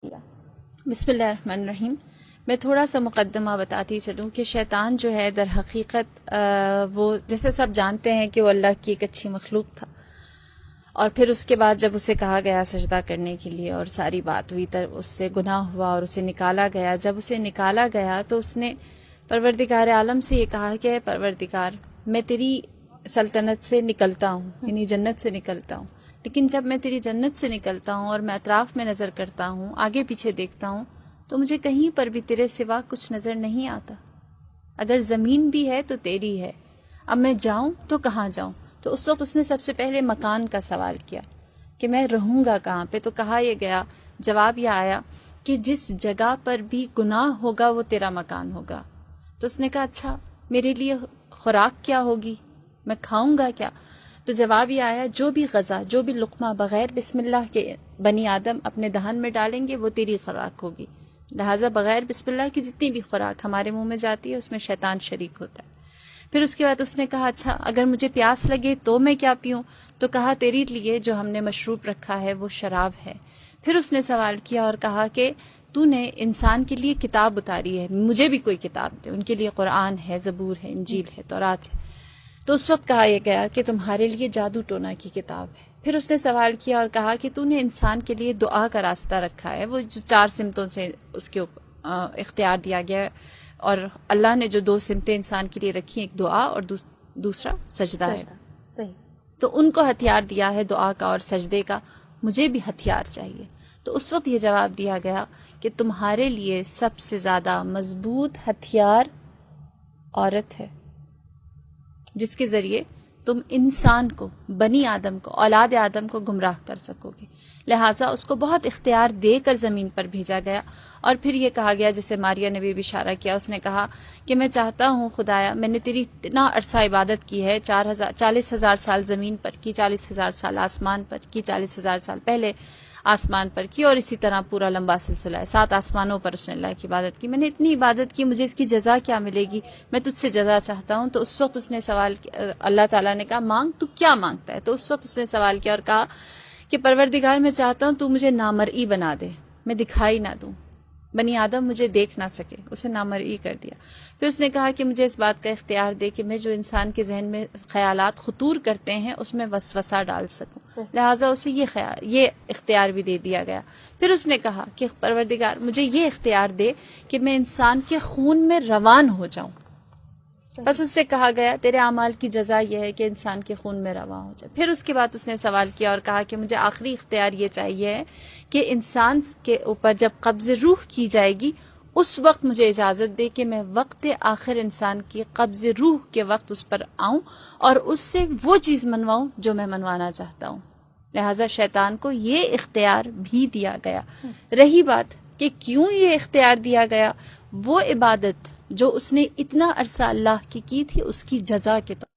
بسم اللہ الرحمن الرحیم۔ میں تھوڑا سا مقدمہ بتاتی چلوں کہ شیطان جو ہے در حقیقت وہ جیسے سب جانتے ہیں کہ وہ اللہ کی ایک اچھی مخلوق تھا، اور پھر اس کے بعد جب اسے کہا گیا سجدہ کرنے کے لیے اور ساری بات ہوئی تب اس سے گناہ ہوا اور اسے نکالا گیا۔ جب اسے نکالا گیا تو اس نے پروردگار عالم سے یہ کہا کہ اے پروردگار، میں تیری سلطنت سے نکلتا ہوں، یعنی جنت سے نکلتا ہوں، لیکن جب میں تیری جنت سے نکلتا ہوں اور میں اطراف میں نظر کرتا ہوں، آگے پیچھے دیکھتا ہوں، تو مجھے کہیں پر بھی تیرے سوا کچھ نظر نہیں آتا۔ اگر زمین بھی ہے تو تیری ہے، اب میں جاؤں تو کہاں جاؤں؟ تو اس وقت اس نے سب سے پہلے مکان کا سوال کیا کہ میں رہوں گا کہاں پہ؟ تو کہا یہ گیا، جواب یہ آیا کہ جس جگہ پر بھی گناہ ہوگا وہ تیرا مکان ہوگا۔ تو اس نے کہا اچھا میرے لیے خوراک کیا ہوگی، میں کھاؤں گا کیا؟ تو جواب یہ آیا جو بھی غذا، جو بھی لقمہ بغیر بسم اللہ کے بنی آدم اپنے دہن میں ڈالیں گے وہ تیری خوراک ہوگی، لہٰذا بغیر بسم اللہ کی جتنی بھی خوراک ہمارے منہ میں جاتی ہے اس میں شیطان شریک ہوتا ہے۔ پھر اس کے بعد اس نے کہا اچھا اگر مجھے پیاس لگے تو میں کیا پیوں؟ تو کہا تیری لیے جو ہم نے مشروب رکھا ہے وہ شراب ہے۔ پھر اس نے سوال کیا اور کہا کہ تو نے انسان کے لیے کتاب اتاری ہے، مجھے بھی کوئی کتاب دے۔ ان کے لیے قرآن ہے، زبور ہے، انجیل ہے، تورات ہے۔ تو اس وقت کہا یہ گیا کہ تمہارے لیے جادو ٹونا کی کتاب ہے۔ پھر اس نے سوال کیا اور کہا کہ تو نے انسان کے لیے دعا کا راستہ رکھا ہے، وہ جو 4 سمتوں سے اس کے اختیار دیا گیا ہے، اور اللہ نے جو 2 سمتیں انسان کے لیے رکھی ہیں، ایک دعا اور دوسرا سجدہ ہے، صحیح۔ تو ان کو ہتھیار دیا ہے دعا کا اور سجدے کا، مجھے بھی ہتھیار چاہیے۔ تو اس وقت یہ جواب دیا گیا کہ تمہارے لیے سب سے زیادہ مضبوط ہتھیار عورت ہے، جس کے ذریعے تم انسان کو، بنی آدم کو، اولاد آدم کو گمراہ کر سکو گے، لہٰذا اس کو بہت اختیار دے کر زمین پر بھیجا گیا۔ اور پھر یہ کہا گیا جسے ماریہ نے بھی اشارہ کیا، اس نے کہا کہ میں چاہتا ہوں خدایا، میں نے تیری اتنا عرصہ عبادت کی ہے، 40,000 سال زمین پر کی، 40,000 سال آسمان پر کی، 40,000 سال پہلے آسمان پر کی، اور اسی طرح پورا لمبا سلسلہ ہے، 7 آسمانوں پر اس نے اللہ کی عبادت کی، میں نے اتنی عبادت کی، مجھے اس کی جزا کیا ملے گی؟ میں تجھ سے جزا چاہتا ہوں۔ تو اس وقت اس نے سوال کیا، اللہ تعالیٰ نے کہا مانگ، تو کیا مانگتا ہے؟ تو اس وقت اس نے سوال کیا اور کہا کہ پروردگار میں چاہتا ہوں تو مجھے نامرئی بنا دے، میں دکھائی نہ دوں، بنی آدم مجھے دیکھ نہ سکے، اسے نامرئی کر دیا۔ پھر اس نے کہا کہ مجھے اس بات کا اختیار دے کہ میں جو انسان کے ذہن میں خیالات خطور کرتے ہیں اس میں وسوسہ ڈال سکوں، لہٰذا اسے یہ اختیار بھی دے دیا گیا۔ پھر اس نے کہا کہ پروردگار مجھے یہ اختیار دے کہ میں انسان کے خون میں روان ہو جاؤں۔ بس اس سے کہا گیا تیرے اعمال کی جزا یہ ہے کہ انسان کے خون میں رواں ہو جائے۔ پھر اس کے بعد اس نے سوال کیا اور کہا کہ مجھے آخری اختیار یہ چاہیے ہے کہ انسان کے اوپر جب قبض روح کی جائے گی اس وقت مجھے اجازت دے کہ میں وقت آخر انسان کی قبض روح کے وقت اس پر آؤں اور اس سے وہ چیز منواؤں جو میں منوانا چاہتا ہوں۔ لہٰذا شیطان کو یہ اختیار بھی دیا گیا۔ رہی بات کہ کیوں یہ اختیار دیا گیا، وہ عبادت جو اس نے اتنا عرصہ اللہ کی تھی اس کی جزا کے طور